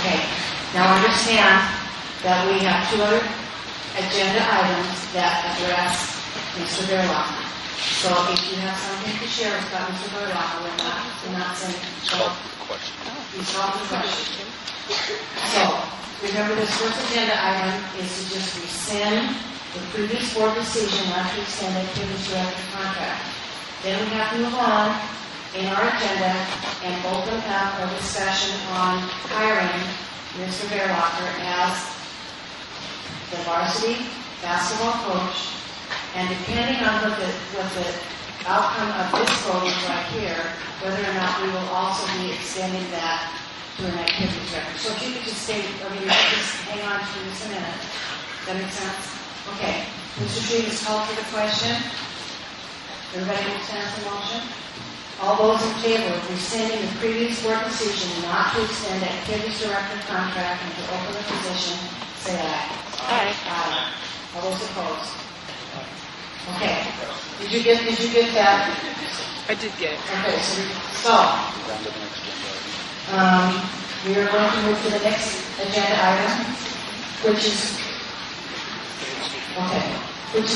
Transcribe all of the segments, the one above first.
Okay. Now understand that we have two other agenda items that address Mr. Baerlocher. So if you have something to share about Mr. Baerlocher, we're not saying he's solved the question. So remember, this first agenda item is to just rescind the previous board decision not to extend activities director contract. Then we have to move on in our agenda and open up a discussion on hiring Mr. Baerlocher as the varsity basketball coach, and depending on what the outcome of this vote is right here, whether or not we will also be extending that to an activities director. So if you could just stay, just hang on to this a minute. Does that make sense? Okay. Mr. Trustees, call for the question. Everybody understand the motion? All those in favor of rescinding the previous board decision not to extend activities director contract and to open the position, say aye. Aye. Aye. All those opposed? Okay. Did you get that? I did get it. Okay, so we are going to move to the next agenda item, which is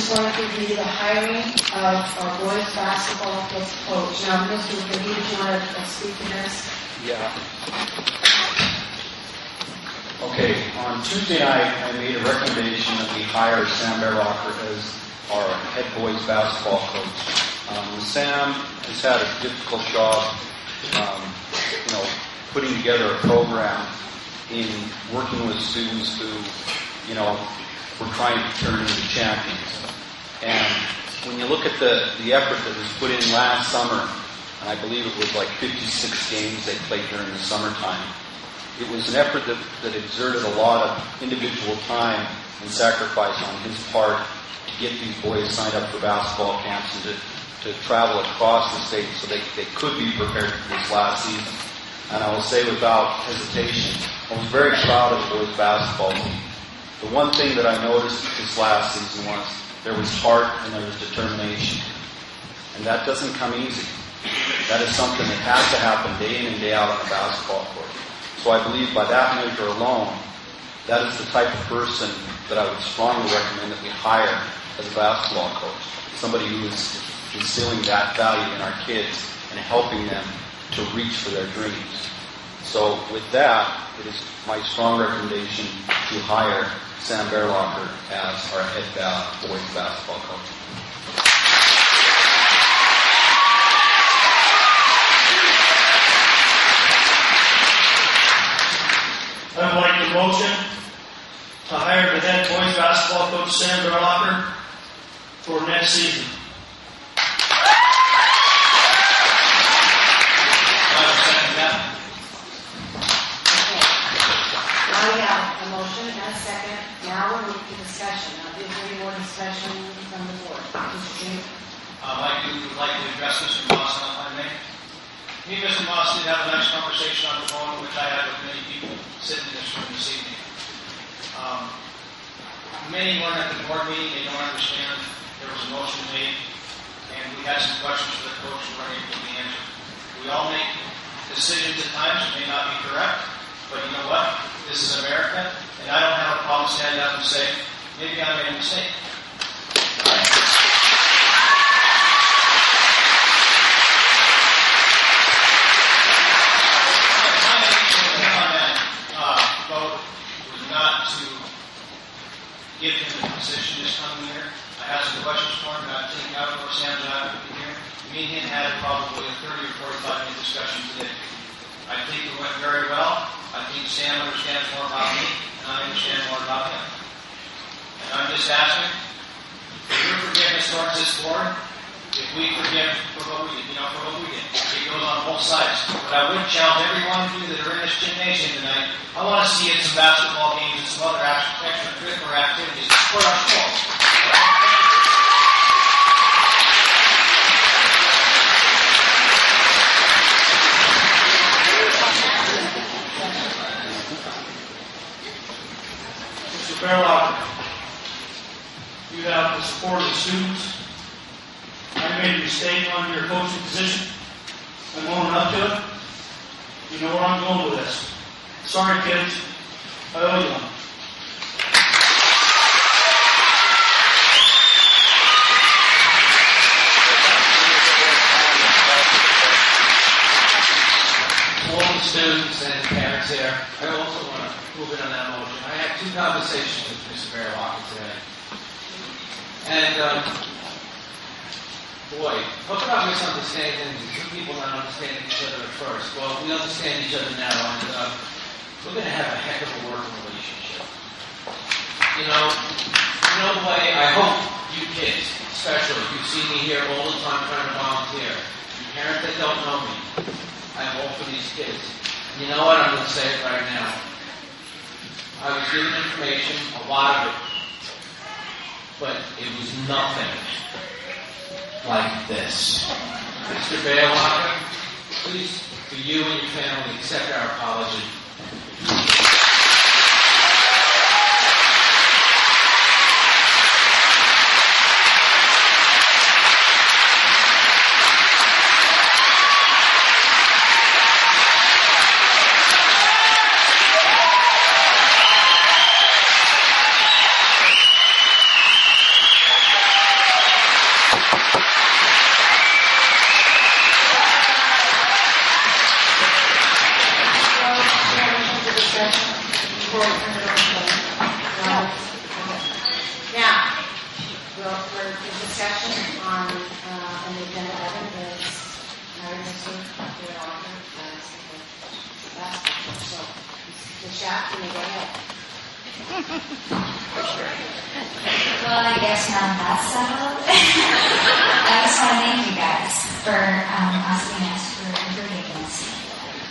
going to be the hiring of our boys basketball coach. Now, Mr. McGee, do you want to speak to this? Yeah. Okay, on Tuesday night, I made a recommendation that we hire Sam Baerlocher as our head boys basketball coach. Sam has had a difficult job, putting together a program in working with students who, we're trying to turn into champions. And when you look at the effort that was put in last summer, and I believe it was like 56 games they played during the summertime, it was an effort that exerted a lot of individual time and sacrifice on his part to get these boys signed up for basketball camps and to travel across the state so they could be prepared for this last season. And I will say without hesitation, I was very proud of the boys basketball team. The one thing that I noticed this last season was there was heart and there was determination. And that doesn't come easy. That is something that has to happen day in and day out on a basketball court. So I believe by that measure alone, that is the type of person that I would strongly recommend that we hire as a basketball coach. Somebody who is instilling that value in our kids and helping them to reach for their dreams. So with that, it is my strong recommendation to hire Sam Baerlocher as our head boys basketball coach. I would like the motion to hire the head boys basketball coach Sam Baerlocher for next season. Now we'll move to discussion. Now, is there any more discussion from the board? I would like to address Mr. Moss, if I may. Me and Mr. Moss did have a nice conversation on the phone, which I had with many people sitting in this room this evening. Many weren't at the board meeting. They don't understand there was a motion made, and we had some questions for the coach who weren't able to be answered. We all make decisions at times that may not be correct, but you know what? This is America. And I don't have a problem standing up and saying, maybe I made a mistake. Right? My intention on that vote was not to give him the position this coming year. I had some questions for him, and I've taken out where Sam's not going to be here. Me and him had probably a 30 or 45 minute discussion today. I think it went very well. I think Sam understands more about me. I understand more about him. And I'm just asking for your forgiveness towards this board. If we forgive for what we did, it goes on both sides. But I would challenge every one of you that are in this gymnasium tonight. I want to see you at some basketball games and some other extracurricular activities for our schools. Baerlocher, you have the support of the students. I made a mistake on your coaching position. I'm owning up to it. You know where I'm going with this. Sorry, kids. I owe you one. To all the students and parents here, I also want to move in on that motion. I had 2 conversations with Mr. Baerlocher today. And, boy, talk about misunderstandings and 2 people not understanding each other at first. Well, we understand each other now, and we're going to have a heck of a working relationship. You know the way I hope you kids, especially, you see me here all the time trying to volunteer. You parents that don't know me, I'm all for these kids. And you know what? I'm going to say it right now. I was given information, a lot of it, but it was nothing like this. Mr. Baerlocher, please, for you and your family, accept our apology. Well, I guess now that's settled. I just want to thank you guys for asking us for forgiveness.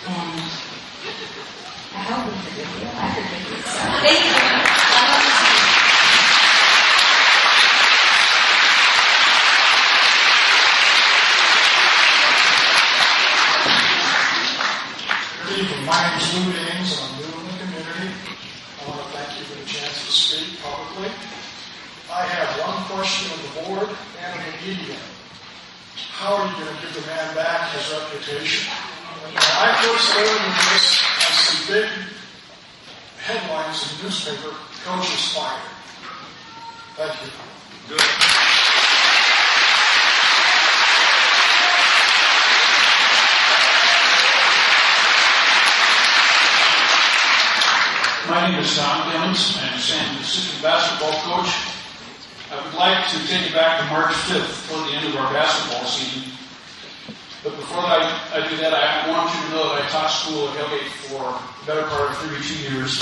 And I hope we forgive you. I forgive you. So thank you. Good evening. My name is Lou Ames, and I'm new in the community. I want to thank you for the chance to speak publicly. I have one question of the board and of the media. How are you going to give the man back his reputation? When I first learned of this, I see big headlines in the newspaper, coach is fired. Thank you. Good. My name is Tom Gibbons. I'm Sam's assistant basketball coach. I would like to take it back to March 5th, toward the end of our basketball season. But before I do that, I want you to know that I taught school at Hellgate for the better part of 32 years.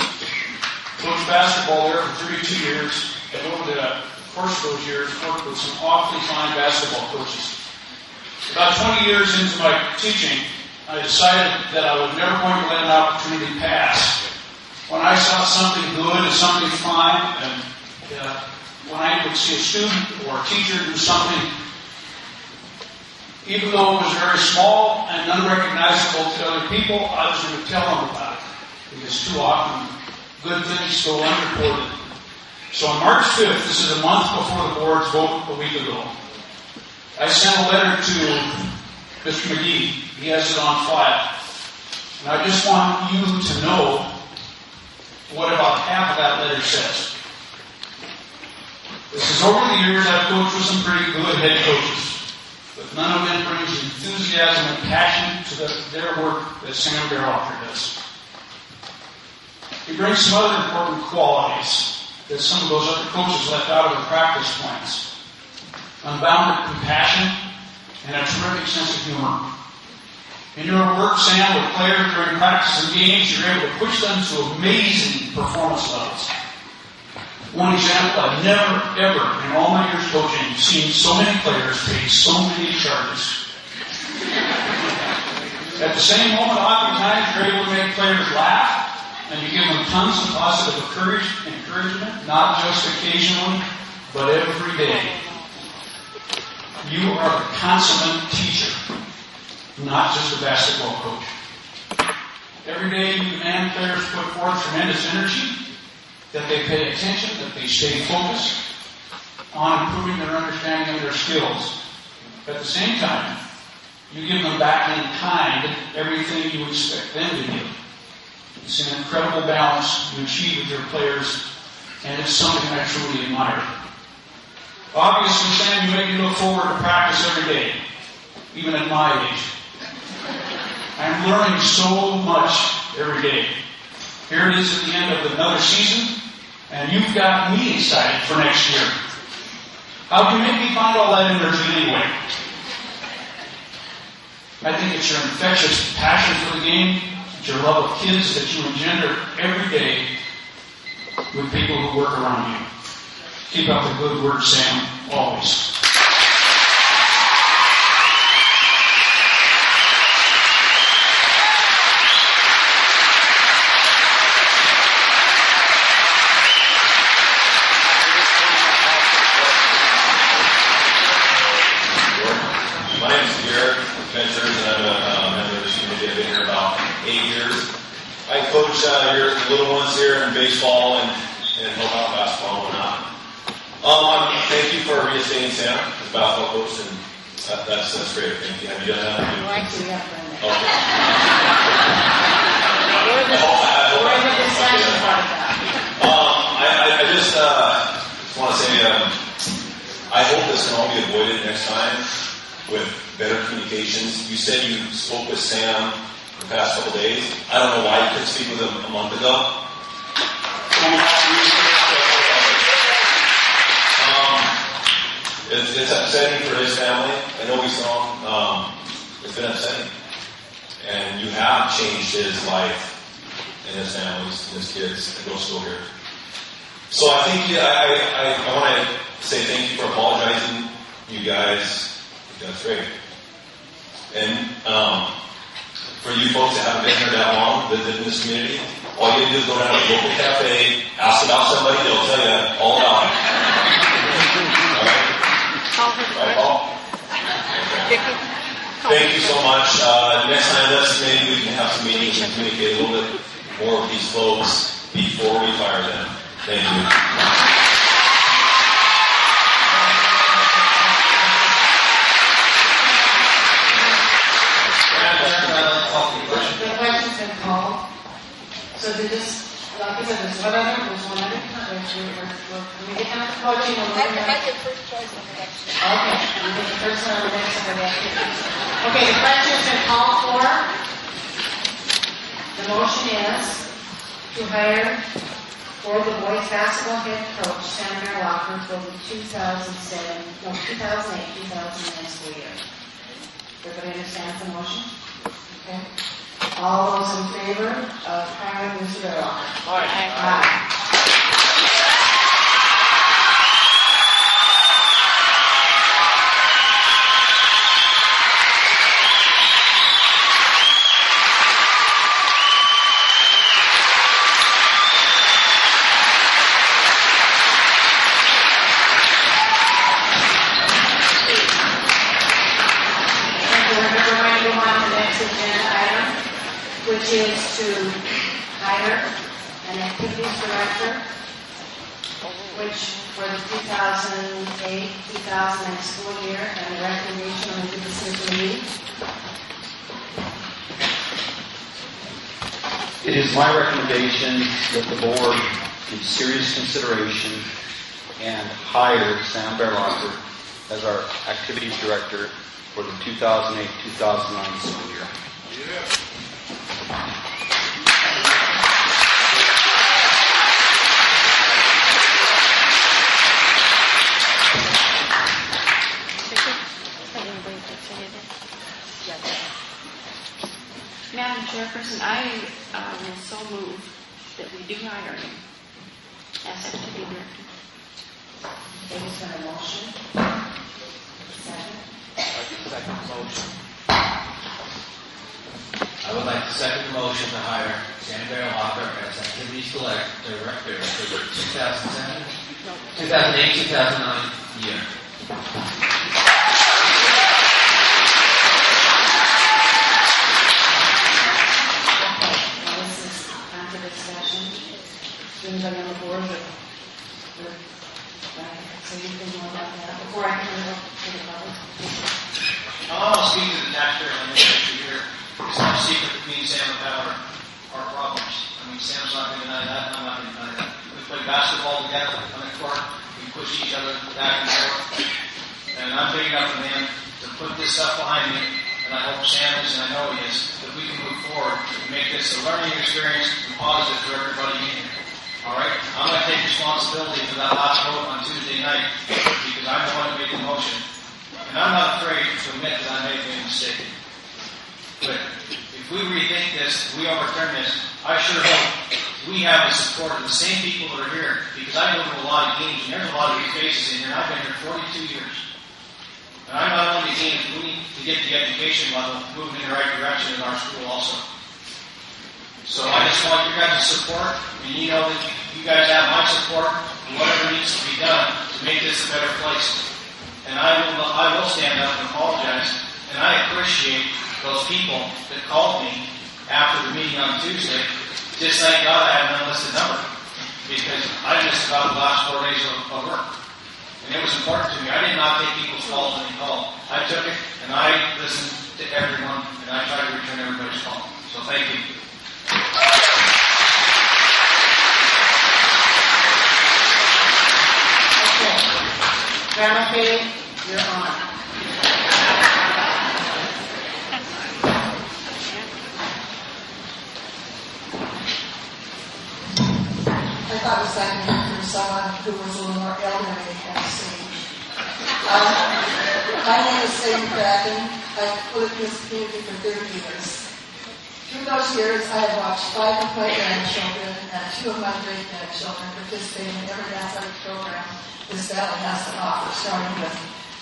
Coached basketball there for 32 years. And over the course of those years, worked with some awfully fine basketball coaches. About 20 years into my teaching, I decided that I was never going to let an opportunity pass. When I saw something good and something fine, and when I would see a student or a teacher do something, even though it was very small and unrecognizable to other people, I was going to tell them about it. Because too often, good things go unreported. So on March 5th, this is a month before the board's vote a week ago, I sent a letter to Mr. McGee. He has it on file. And I just want you to know what about half of that letter says. This is over the years I've coached with some pretty good head coaches, but none of them brings enthusiasm and passion to their work that Sam Baerlocher does. He brings some other important qualities that some of those other coaches left out of their practice plans. Unbounded compassion and a terrific sense of humor. In your work, Sam, with players during practice and games, you're able to push them to amazing performance levels. One example, I've never, ever, in all my years coaching, seen so many players take so many charges. At the same moment, oftentimes, you're able to make players laugh, and you give them tons of positive encouragement, not just occasionally, but every day. You are the consummate teacher, not just a basketball coach. Every day you demand players put forth tremendous energy, that they pay attention, that they stay focused on improving their understanding of their skills. At the same time, you give them back in kind everything you expect them to give. It's an incredible balance you achieve with your players, and it's something I truly admire. Obviously, Sam, you make me look forward to practice every day, even at my age. I'm learning so much every day. Here it is at the end of another season, and you've got me excited for next year. How'd you make me find all that energy anyway? I think it's your infectious passion for the game, it's your love of kids that you engender every day with people who work around you. Keep up the good work, Sam, always. Your little ones here in baseball and help out basketball and whatnot. Thank you for reinstating Sam as basketball coach, and that's great. Thank you. Have you done that? I'd like to, yeah. Okay. I just want to say I hope this can all be avoided next time with better communications. You said you spoke with Sam the past couple days. I don't know why you couldn't speak with him a month ago. It's upsetting for his family. I know we saw him. It's been upsetting. And you have changed his life and his families and his kids that go to school here. So I think I want to say thank you for apologizing. You guys, that's great. And for you folks that haven't been here that long, that live in this community, all you do is go down to a local cafe, ask about somebody, they'll tell you all about it. All right? Right, Paul? Okay. Thank you so much. Next time, maybe we can have some meetings and communicate a little bit more with these folks before we fire them. Thank you. The question's been called. So did this, like I said, there's one other, we get down to coaching and we're going to... first choice on the next one. Okay, we get the first one on the next one. Okay, the question's been called for. The motion is to hire for the boys basketball head coach, Sam Baerlocher, for the 2008-2009 school year. Everybody understands the motion? Okay. All those in favor of hiring Mr. Baerlocher? Aye. Which is to hire an activities director, which for the 2008-2009 school year, and the recommendation on the decision meeting. It is my recommendation that the board give serious consideration and hire Sam Baerlocher as our activities director for the 2008-2009 school year. Madam Chairperson, I will so move that we do hire him as activity director. There is a motion. Second. Second motion. I would like to second the motion to hire Sam Baerlocher as activities director for the 2008-2009 year. Anybody on the board that so you can know about that before I can look to the public? I'll speak to the taxpayer on this issue here. It's not a secret that me and Sam have had our problems. I coach's not going to deny that, and I'm not going to deny that. We play basketball together on the court. We push each other back and forth. And I'm big enough, man, to put this stuff behind me, and I hope Sam is, and I know he is, that we can move forward and make this a learning experience and positive for everybody in here. All right? I'm going to take responsibility for that last vote on Tuesday night because I'm the one who made the motion. And I'm not afraid to admit that I may have made a mistake. But if we rethink this, we overturn this, I sure hope we have the support of the same people that are here, because I go to a lot of games, and there's a lot of new faces in here, and I've been here 42 years. And I'm not only saying we need to get the education level moving in the right direction in our school also. So I just want your guys' support, and you know that you guys have my support, and whatever needs to be done to make this a better place. And I will stand up and apologize, and I appreciate those people that called me after the meeting on Tuesday. Just thank God I have an unlisted number, because I missed about the last 4 days of work. And it was important to me. I did not take people's calls when they called. I took it, and I listened to everyone, and I tried to return everybody's call. So thank you. Okay. Baerlocher, you're on. I thought it was like from someone who was a little more elderly on the stage. My name is Sam Baerlocher. I've lived in this community for 30 years. Through those years, I have watched 5 of my grandchildren and 2 of my great-grandchildren participate in every athletic program this valley has to offer, starting with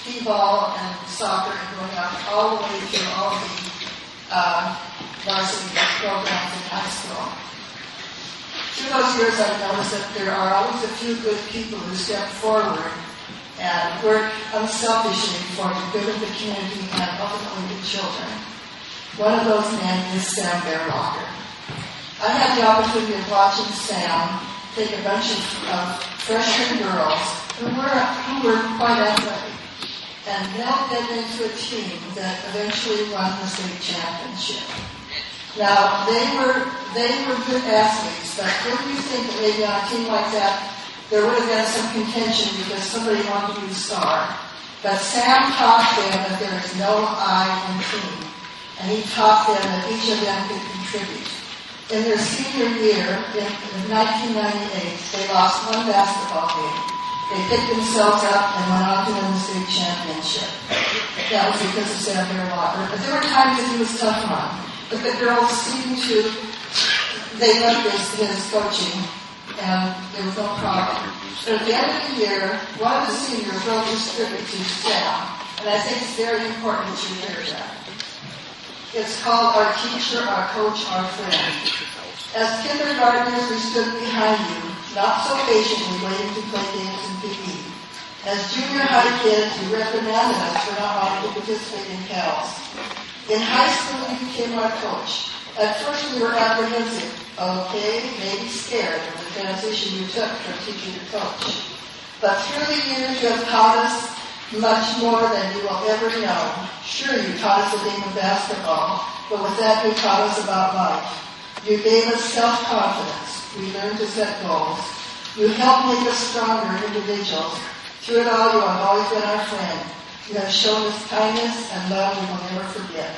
t-ball and soccer and going up all the way through all the varsity programs in high school. Through those years, I've noticed that there are always a few good people who step forward and work unselfishly for the good of the community and ultimately the children. One of those men is Sam Baerlocher. I had the opportunity of watching Sam take a bunch of freshman girls who were quite athletic and meld them into a team that eventually won the state championship. Now, they were good athletes, but wouldn't you think that maybe on a team like that, there would have been some contention because somebody wanted to be the star? But Sam taught them that there is no I in team, and he taught them that each of them could contribute. In their senior year, in 1998, they lost one basketball game. They picked themselves up and went on to win the state championship. That was because of Sam Baerlocher. But there were times that he was tough on. But the girls seemed to, they loved his coaching, and there was no problem. But at the end of the year, one of the seniors wrote this tribute to Sam, and I think it's very important that you hear that. It's called Our Teacher, Our Coach, Our Friend. As kindergartners, we stood behind you, not so patiently waiting to play games in PE. As junior high kids, you reprimanded us for not wanting to participate in CALs. In high school, you became our coach. At first, we were apprehensive, okay, maybe scared of the transition you took from teacher to coach. But through the years, you have taught us much more than you will ever know. Sure, you taught us the game of basketball, but with that, you taught us about life. You gave us self-confidence. We learned to set goals. You helped make us stronger individuals. Through it all, you have always been our friend. You have shown us kindness and love we will never forget.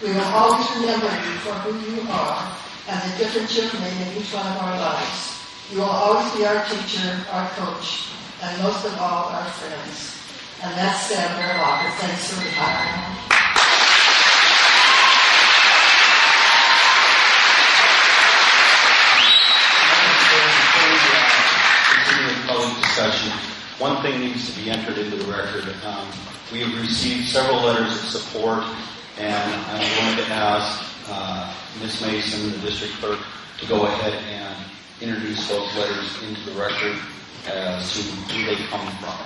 We will always remember you for who you are and the difference you've made in each one of our lives. You will always be our teacher, our coach, and most of all, our friends. And that's Sam Baerlocher. Thanks for retiring. Discussion. One thing needs to be entered into the record. We have received several letters of support, and I'm going to ask Ms. Mason, the district clerk, to go ahead and introduce those letters into the record as to who they come from.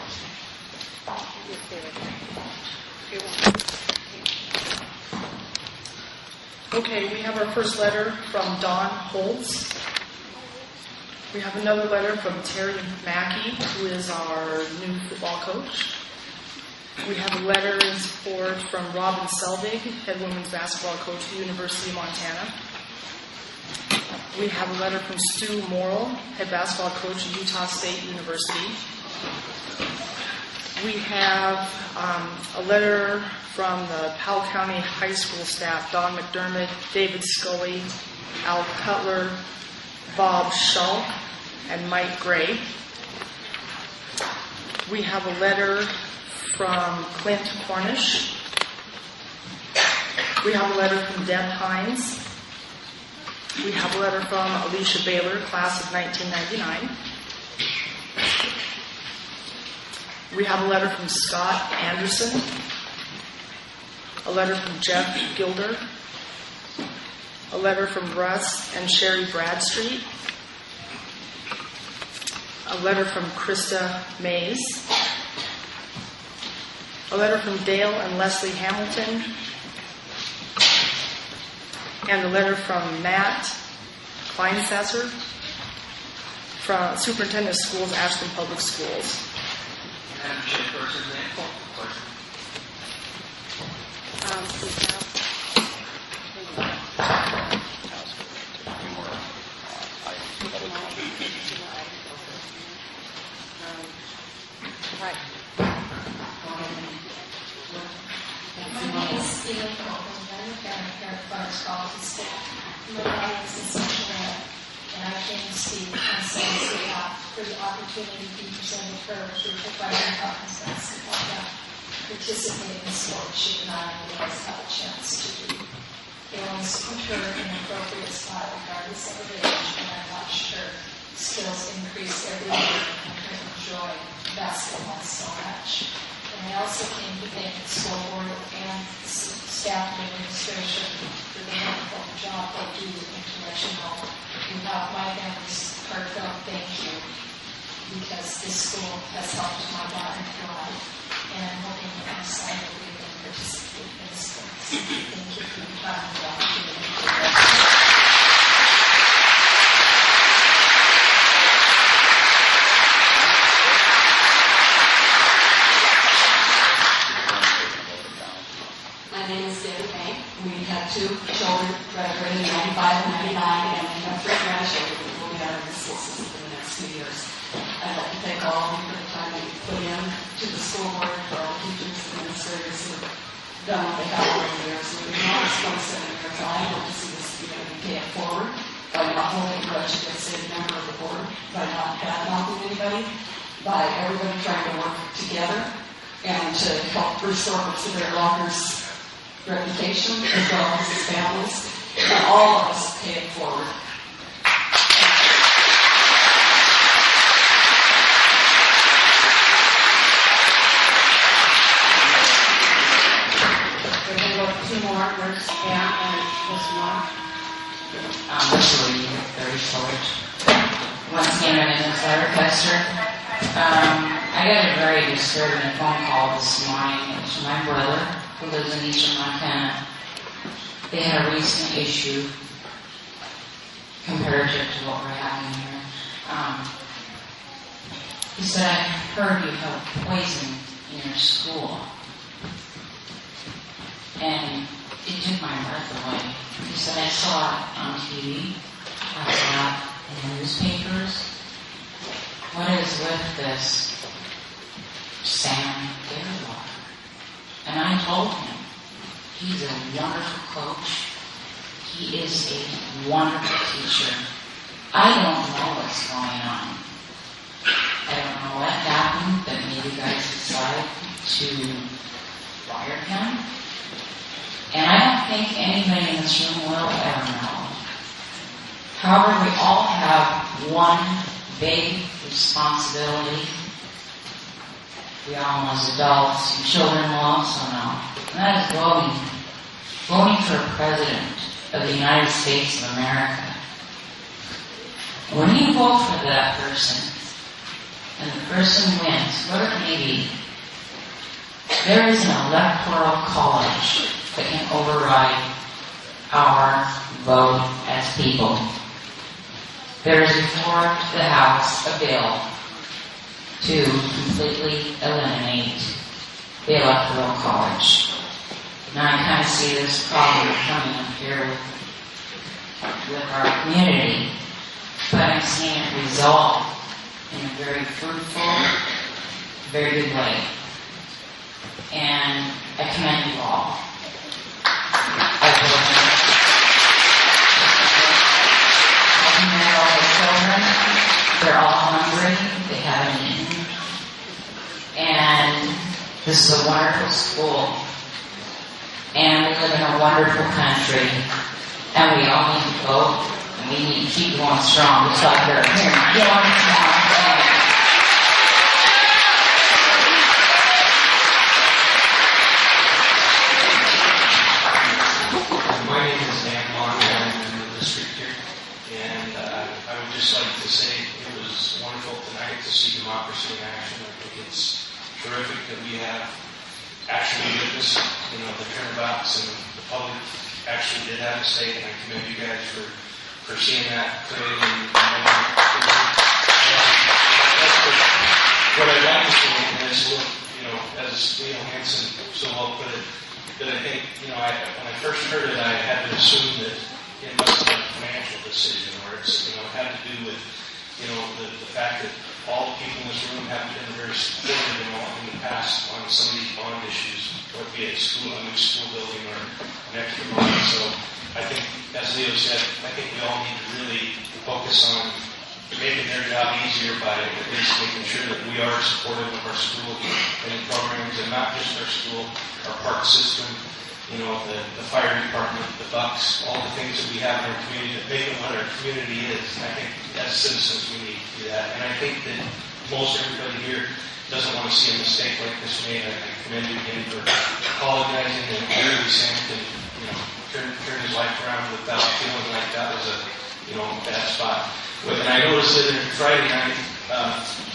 Okay, we have our first letter from Don Holtz. We have another letter from Terry Mackey, who is our new football coach. We have a letter in support from Robin Selvig, head women's basketball coach at the University of Montana. We have a letter from Stu Morrill, head basketball coach at Utah State University. We have a letter from the Powell County High School staff, Don McDermott, David Scully, Al Cutler, Bob Schulk, and Mike Gray. We have a letter from Clint Cornish. We have a letter from Deb Hines. We have a letter from Alicia Baylor, class of 1999. We have a letter from Scott Anderson. A letter from Jeff Gilder. A letter from Russ and Sherry Bradstreet. A letter from Krista Mays. A letter from Dale and Leslie Hamilton. And a letter from Matt Kleinsasser from Superintendent of Schools, Ashland Public Schools. Madam Chairperson, may I call the question? Right. My name is Stephen Carlton. I'm a parent here at Carlton State. My name is Essential, and I came to speak on Sam's behalf for the opportunity to be presented her through providing Carlton's basketball that participate in sports she did not otherwise have a chance to do. They always put her in an appropriate spot regardless of her age, and I watched her skills increase every year and her enjoy basketball so much. And I also came to thank the school board and the staff and administration for the wonderful job they do and to let you know without my family's heartfelt thank you, because this school has helped my daughter thrive, and I'm hoping that my son will be able to participate in sports. Thank you for your time and the opportunity. We had 2 children graduating in 95 and 99, and we have 3 grandchildren that will be out of the school system for the next 2 years. I'd like to thank all of you for the time that you put in to the school board, for all the teachers and administrators who have done what they have over the years. We've been on this 27 years, and I hope to see this pay it forward by not holding a grudge against a member of the board, by not bad-mouthing anybody, by everybody trying to work together and to help restore Mr. Baerlocher's reputation as well as his families, and all of us pay it forward. We're going to go to 2 more. There's Pam and this one. This will be very short. Once again, my name is Larry Kester. I got a very disturbing phone call this morning. It was my brother, who lives in eastern Montana. They had a recent issue comparative to what we're having here. He said, I heard you have poison in your school. And it took my breath away. He said, I saw it on TV. I saw it in the newspapers. What is with this Sam Baerlocher? And I told him, he's a wonderful coach. He is a wonderful teacher. I don't know what's going on. I don't know what happened, but maybe you guys decided to fire him. And I don't think anybody in this room will ever know. However, we all have one big responsibility. We all as adults and children will also know. And that is voting. Voting for a president of the United States of America. When you vote for that person, and the person wins, whatever it may be, there is an electoral college that can override our vote as people. There is before the House a bill to completely eliminate the electoral college. Now I kind of see this problem coming up here with with our community, but I'm seeing it resolve in a very fruitful, very good way. And I commend you all. All the children, they're all hungry, they haven't eaten. And this is a wonderful school. And we live in a wonderful country. And we all need to vote. And we need to keep going strong. Just like they're going strong. My name is Dan Long, and I'm in the district here. And I would just like to say it was wonderful tonight to see democracy in action. I think it's terrific that we have actually witnessed, the turnabouts and the public actually did have a say, and I commend you guys for seeing that today. What I'd like to say is, as Leo Hansen so well put it, that I think, when I first heard it, I had to assume that it must have been a financial decision, or it's, had to do with, the fact that all the people in this room have been very supportive in the past on some of these bond issues, whether it be a new school building or an extra bond. So I think, as Leo said, I think we all need to really focus on making their job easier by at least making sure that we are supportive of our school and programs, and not just our school, our park system, the fire department, the bucks, all the things that we have in our community that make it what our community is. And I think as citizens we need to do that. And I think that most everybody here doesn't want to see a mistake like this made. I commend you again for apologizing and clearly saying that, turn his life around without feeling like that was a bad spot. And I noticed that Friday night,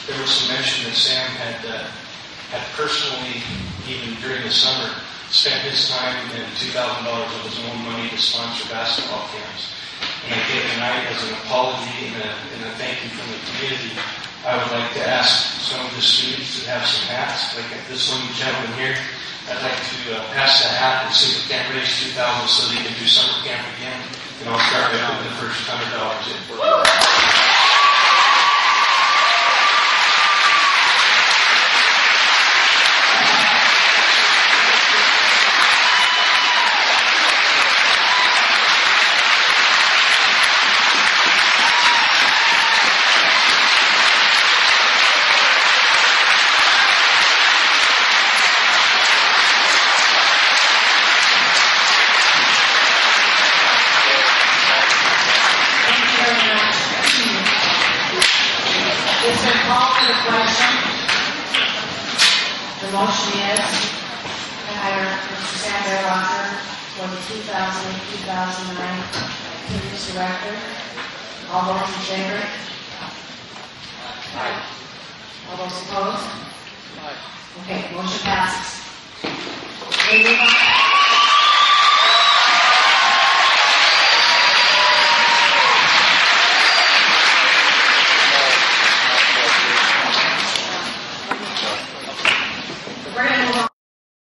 there was some mention that Sam had personally, even during the summer, spent his time and $2,000 of his own money to sponsor basketball camps. And I think tonight, as an apology and a thank you from the community, I would like to ask some of the students to have some hats, like this one gentleman here. I'd like to pass the hat and see if we can't raise $2,000 so they can do summer camp again. And I'll start by putting the first $100 in. The motion is to hire Mr. Sam Baerlocher for the 2008-2009 Activities Director. All those in favor? Aye. All those opposed? Aye. Okay, motion passes. We move on.